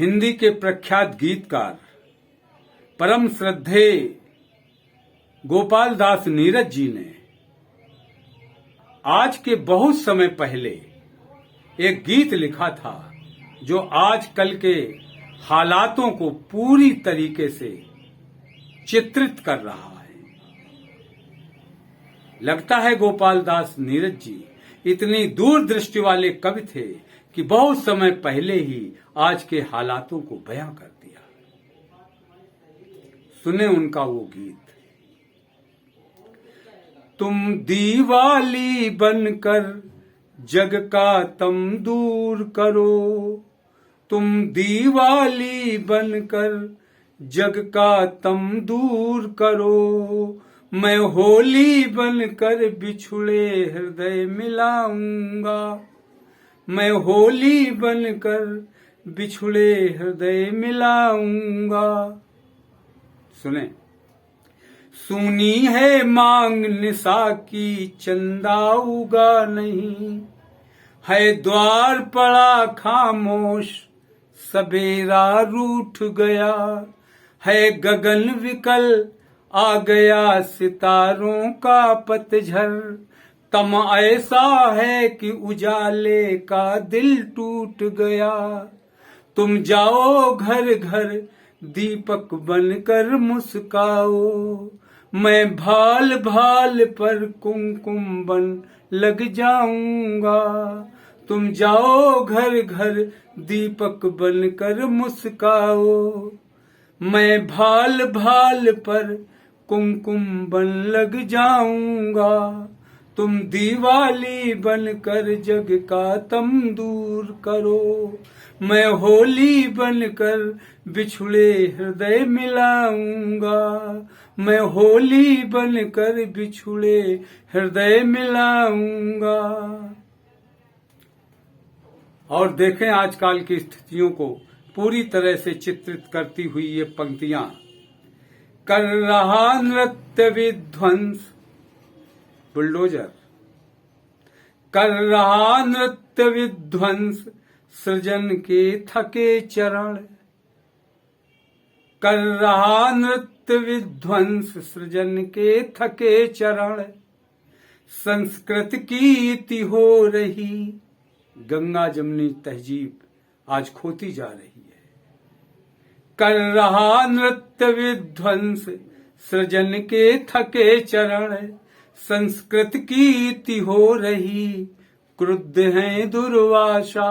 हिंदी के प्रख्यात गीतकार परम श्रद्धेय गोपाल दास नीरज जी ने आज के बहुत समय पहले एक गीत लिखा था जो आजकल के हालातों को पूरी तरीके से चित्रित कर रहा है। लगता है गोपाल दास नीरज जी इतनी दूरदृष्टि वाले कवि थे कि बहुत समय पहले ही आज के हालातों को बयां कर दिया। सुने उनका वो गीत। तुम दीवाली बनकर जग का तम दूर करो, तुम दीवाली बनकर जग का तम दूर करो, मैं होली बनकर बिछुड़े हृदय मिलाऊंगा, मैं होली बनकर बिछुड़े हृदय मिलाऊंगा। सुने। सुनी है मांग निशा की चंदा उगा नहीं, है द्वार पड़ा खामोश सबेरा रूठ गया, है गगन विकल आ गया सितारों का पतझर, तम ऐसा है कि उजाले का दिल टूट गया, तुम जाओ घर घर दीपक बनकर मुस्काओ, मैं भाल भाल पर कुमकुम बन लग जाऊंगा, तुम जाओ घर घर दीपक बनकर मुस्काओ, मैं भाल भाल पर कुमकुम बन लग जाऊंगा, तुम दीवाली बनकर जग का तम दूर करो, मैं होली बनकर बिछुड़े हृदय मिलाऊंगा, मैं होली बनकर बिछुड़े हृदय मिलाऊंगा। और देखें आजकल की स्थितियों को पूरी तरह से चित्रित करती हुई ये पंक्तियां। कर रहा नृत्य विध्वंस बुलडोजर, कर रहा नृत्य विध्वंस सृजन के थके चरण, कर रहा नृत्य विध्वंस सृजन के थके चरण, संस्कृत की इति हो रही गंगा जमुनी तहजीब आज खोती जा रही है। कर रहा नृत्य विध्वंस सृजन के थके चरण, संस्कृत की इति हो रही, क्रुद्ध है दुर्वासा,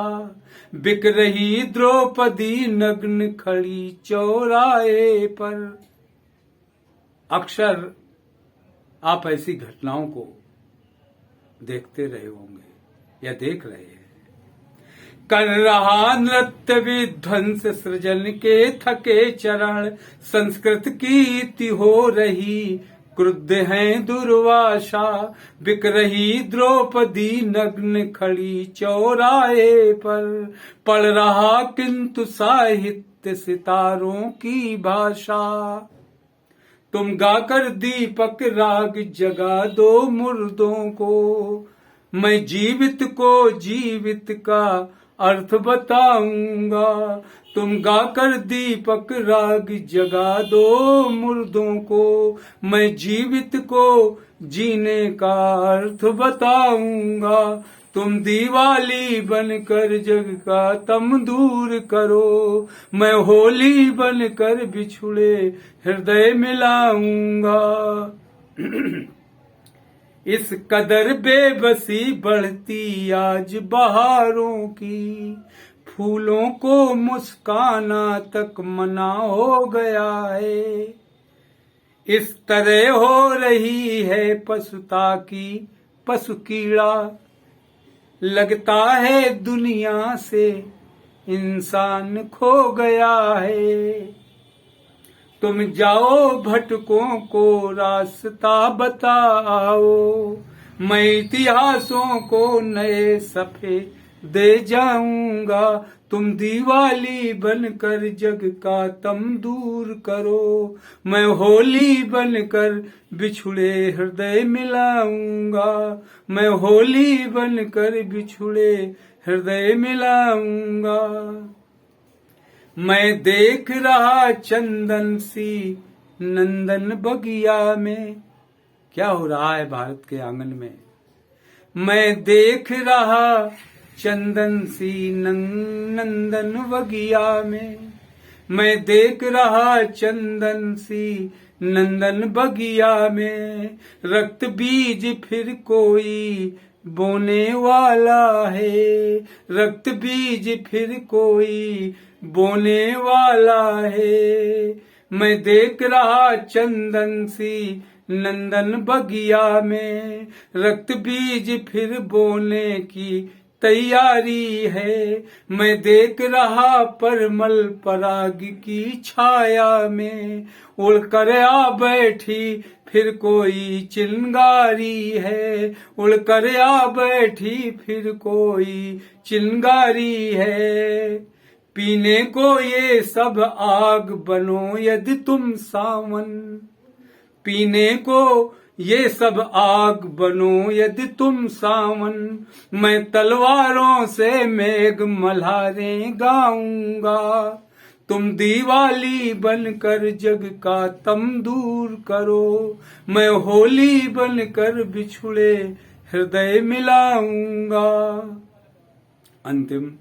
बिक रही द्रौपदी नग्न खड़ी चौराहे पर। अक्सर आप ऐसी घटनाओं को देखते रहे होंगे या देख रहे हैं। कर रहा नृत्य विध्वंस सृजन के थके चरण, संस्कृत की इति हो रही, क्रुद्ध है दुर्वासा, बिक रही द्रौपदी नग्न खड़ी चौराहे पर, पढ़ रहा किंतु साहित्य सितारों की भाषा, तुम गाकर दीपक राग जगा दो मुर्दों को, मैं जीवित को जीवित का अर्थ बताऊंगा, तुम गाकर दीपक राग जगा दो मुर्दों को, मैं जीवित को जीने का अर्थ बताऊंगा, तुम दीवाली बनकर जग का तम दूर करो, मैं होली बनकर बिछुड़े हृदय मिलाऊंगा। इस कदर बेबसी बढ़ती आज बहारों की, फूलों को मुस्काना तक मना हो गया है, इस तरह हो रही है पशुता की पशु कीड़ा, लगता है दुनिया से इंसान खो गया है, तुम जाओ भटकों को रास्ता बताओ, मैं इतिहासों को नए सफे दे जाऊंगा, तुम दीवाली बनकर जग का तम दूर करो, मैं होली बनकर बिछुड़े हृदय मिलाऊंगा, मैं होली बनकर बिछुड़े हृदय मिलाऊंगा। मैं देख रहा चंदन सी नंदन बगिया में। क्या हो रहा है भारत के आंगन में? मैं देख रहा चंदन सी नंदन बगिया में। मैं देख रहा चंदन सी नंदन बगिया में। रक्त बीज फिर कोई बोने वाला है। रक्त बीज फिर कोई बोने वाला है। मैं देख रहा चंदन सी नंदन बगिया में। रक्त बीज फिर बोने की तैयारी है। मैं देख रहा परमल पराग की छाया में। उड़कर आ बैठी फिर कोई चिंगारी है। उड़कर आ बैठी फिर कोई चिंगारी है। पीने को ये सब आग बनो यदि तुम सावन। पीने को ये सब आग बनो यदि तुम सावन। मैं तलवारों से मेघ मल्हारें गाऊंगा। तुम दीवाली बनकर जग का तम दूर करो। मैं होली बनकर बिछुड़े हृदय मिलाऊंगा। अंतिम।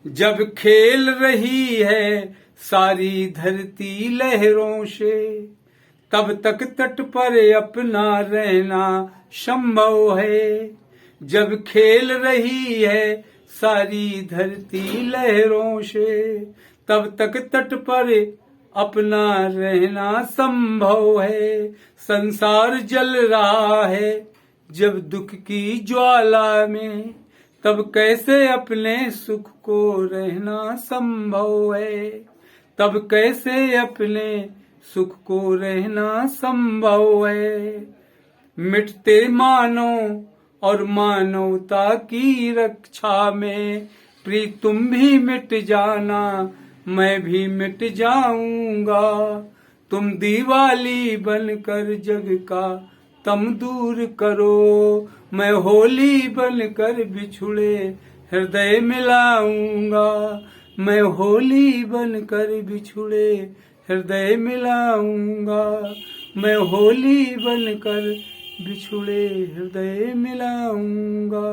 जब खेल रही है सारी धरती लहरों से, तब तक तट पर अपना रहना संभव है। जब खेल रही है सारी धरती लहरों से, तब तक तट पर अपना रहना संभव है। संसार जल रहा है जब दुख की ज्वाला में, तब कैसे अपने सुख को रहना संभव है। तब कैसे अपने सुख को रहना संभव है। मिटते मानो और मानवता की रक्षा में, प्रिय तुम भी मिट जाना मैं भी मिट जाऊंगा। तुम दीवाली बनकर जग का तम दूर करो। मैं होली बनकर बिछुड़े हृदय मिलाऊंगा। मैं होली बनकर बिछुड़े हृदय मिलाऊंगा। मैं होली बनकर बिछुड़े हृदय मिलाऊंगा।